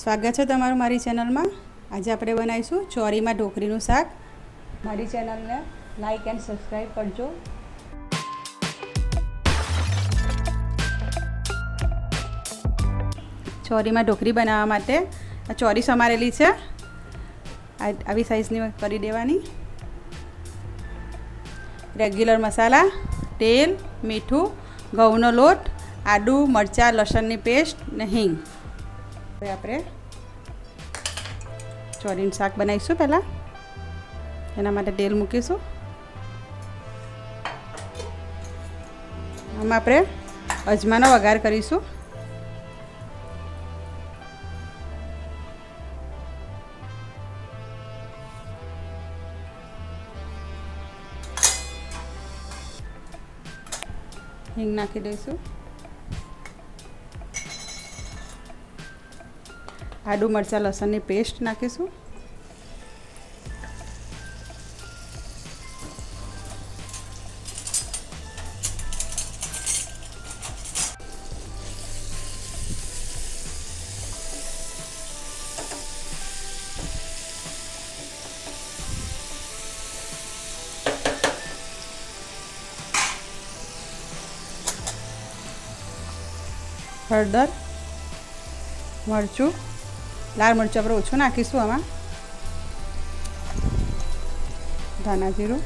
સ્વાગત છે તમારું મારી ચેનલમાં। આજે આપણે બનાવીશું ચોરીમાં ઢોકળીનું શાક। મારી ચેનલને લાઈક એન્ડ સબસ્ક્રાઈબ કરજો। ચોરીમાં ઢોકળી બનાવવા માટે આ ચોરી સમારેલી છે, આવી સાઈઝની કરી દેવાની। રેગ્યુલર મસાલા, તેલ, મીઠું, ઘઉંનો લોટ, આદુ, મરચાં, લસણની પેસ્ટ ને હિંગ। હવે આપણે ચોરીનું શાક બનાવીશું। પહેલાં એના માટે તેલ મૂકીશું। આમાં આપણે અજમાનો વઘાર કરીશું। હિંગ નાખી દઈશું। આદુ, મરચાં, લસણની પેસ્ટ નાખીશું। હળદર, મરચું, લાલ મરચું આપણે ઓછું નાખીશું। આમાં ધાણા જીરું,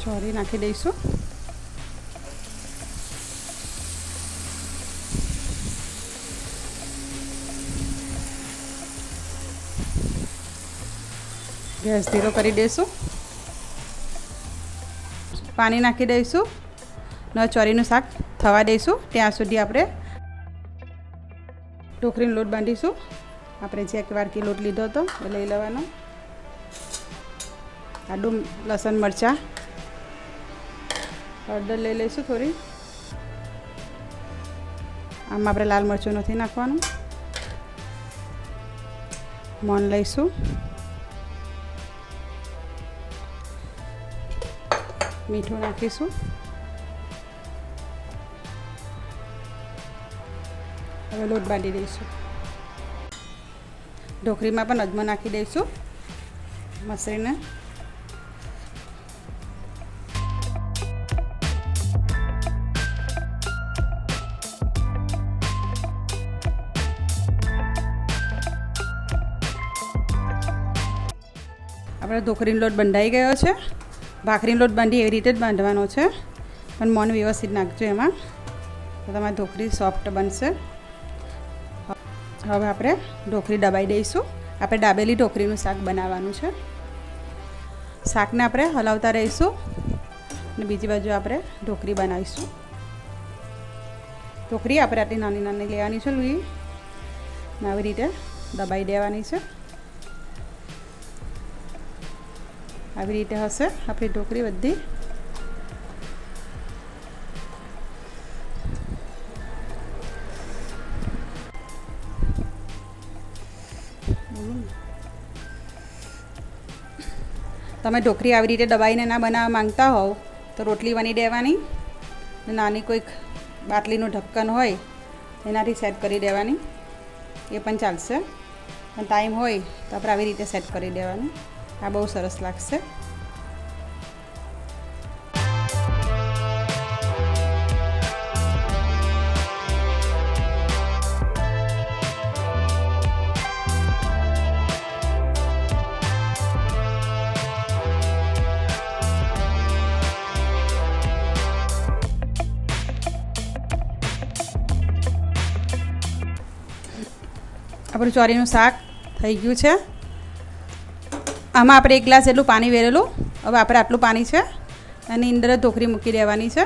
ચોરી નાખી દઈશું। ગેસ ધીરો કરી દઈશું। પાણી નાખી દઈશું ને ચોરીનું શાક થવા દઈશું। ત્યાં સુધી આપણે ઢોકળીનો લોટ બાંધીશું। આપણે જે એક વાડકી લોટ લીધો હતો એ લઈ લેવાનો। આદુ, લસણ, મરચાં, હળદર લઈ લઈશું થોડી। આમાં આપણે લાલ મરચું નથી નાખવાનું। મોણ લઈશું, મીઠું નાખીશું। હવે લોટ બાંધી દઈશું। ઢોકળીમાં પણ અજમો નાખી દઈશું મસળીને। આપણે ઢોકળીનો લોટ બંધાઈ ગયો છે। ભાખરીનો લોટ બાંધી એવી રીતે જ બાંધવાનો છે, પણ મોણ વ્યવસ્થિત નાખજો એમાં, તો તમારી ઢોકળી સોફ્ટ બનશે। હવે આપણે ઢોકળી દબાઈ દઈશું। આપણે દાબેલી ઢોકળીનું શાક બનાવવાનું છે। શાકને આપણે હલાવતા રહીશું અને બીજી બાજુ આપણે ઢોકળી બનાવીશું। ઢોકળી આપણે આટલી નાની નાની લેવાની છે લૂઈ, આવી રીતે દબાઈ દેવાની છે। આવી રીતે હશે આપણી ઢોકળી બધી। તમે ઢોકળી આવી રીતે દબાઈને ના બનાવવા માંગતા હોવ તો રોટલી વણી દેવાની, નાની કોઈક બાટલીનું ઢક્કન હોય એનાથી સેટ કરી દેવાની, એ પણ ચાલશે। પણ ટાઈમ હોય તો આપણે આવી રીતે સેટ કરી દેવાનું। આ બહુ સરસ લાગશે। આપણું ચોરીનું શાક થઈ ગયું છે। આમાં આપણે 1 ગ્લાસ જેટલું પાણી વેરેલું। હવે આપણે આટલું પાણી છે એની અંદર જ ઢોકળી મૂકી દેવાની છે।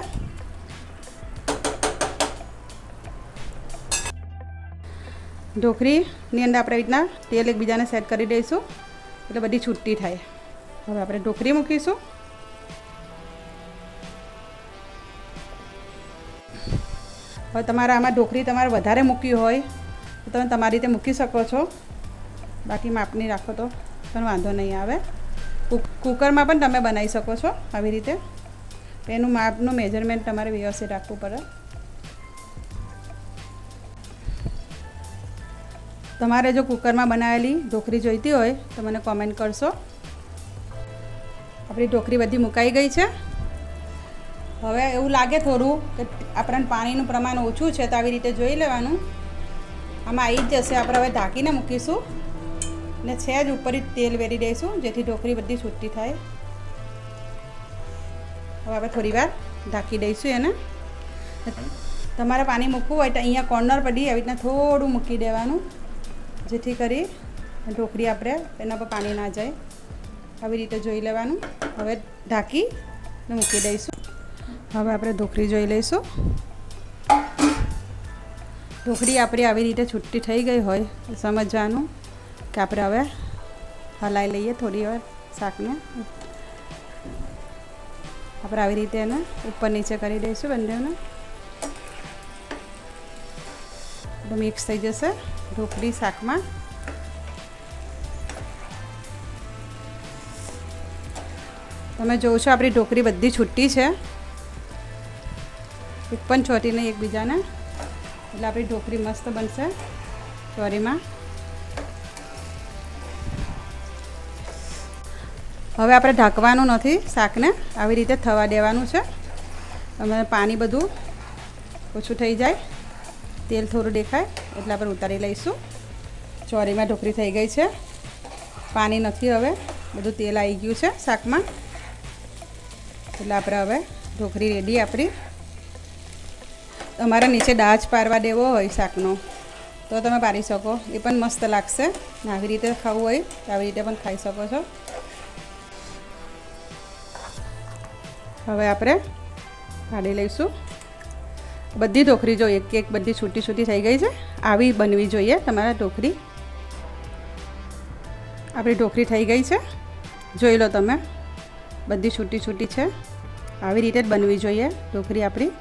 ઢોકળીની અંદર આપણે રીતના તેલ એકબીજાને સેટ કરી દઈશું એટલે બધી છૂટી થાય। હવે આપણે ઢોકળી મૂકીશું। હવે તમારે આમાં ઢોકળી તમારે વધારે મૂકવી હોય તો તમે તમારી રીતે મૂકી શકો છો, બાકી માપની રાખો તો પણ વાંધો નહીં આવે। કુકરમાં પણ તમે બનાવી શકો છો આવી રીતે. એનું માપનું મેજરમેન્ટ તમારે વ્યવસ્થિત રાખવું પડે. તમારે જો કુકરમાં બનાવેલી ઢોકળી જોઈતી હોય તો મને કોમેન્ટ કરશો. આપણી ઢોકળી બધી મુકાઈ ગઈ છે. હવે એવું લાગે થોડું કે આપણને પાણીનું પ્રમાણ ઓછું છે તો આવી રીતે જોઈ લેવાનું. આમાં આવી જ જશે. આપણે હવે ઢાંકીને મૂકીશું ને સહેજ ઉપર તેલ વેરી દઈશું જેથી ઢોકળી બધી છૂટી થાય. હવે આપણે થોડી વાર ઢાંકી દઈશું એને. તમારે પાણી મૂકવું હોય તો અહીંયા કોર્નર પડી આવી રીતના થોડું મૂકી દેવાનું જેથી કરી ઢોકળી આપણે એના પર પાણી ના જાય. આવી રીતે જોઈ લેવાનું. હવે ઢાંકીને મૂકી દઈશું. હવે આપણે ઢોકળી જોઈ લઈશું. ઢોકળી આપણી આવી રીતે છૂટી થઈ ગઈ હોય તો સમજવાનું કે આપણે હવે હલાવી લઈએ થોડી વાર શાકને. આપણે આવી રીતે એને ઉપર નીચે કરી દઈશું બંનેને. તો મિક્સ થઈ જશે ઢોકળી શાકમાં. તમે જોવો છો આપણી ઢોકળી બધી છૂટી છે, એક પણ છોટી નહીં એકબીજાને. એટલે આપણી ઢોકળી મસ્ત બનશે ચોરીમાં. હવે આપણે ઢાંકવાનું નથી શાકને, આવી રીતે થવા દેવાનું છે. અમે પાણી બધું ઓછું થઈ જાય, તેલ થોડું દેખાય એટલે આપણે ઉતારી લઈશું. ચોરીમાં ઢોકળી થઈ ગઈ છે, પાણી નથી. હવે બધું તેલ આવી ગયું છે શાકમાં એટલે આપણે હવે ઢોકળી રેડી આપણી. તમારે નીચે દાજ પારવા દેવો હોય શાકનો તો તમે પારી શકો, એ પણ મસ્ત લાગશે. આવી રીતે ખાવું હોય તો આવી રીતે પણ ખાઈ શકો છો. હવે આપણે કાઢી લઈશું. બધી ઢોકળી જો એક એક બધી છૂટી છૂટી થઈ ગઈ છે. આવી બનવી જોઈએ તમારે ઢોકળી. આપણી ઢોકળી થઈ ગઈ છે, જોઈ લો તમે. બધી છૂટી છૂટી છે. આવી રીતે જ બનવી જોઈએ ઢોકળી આપણી.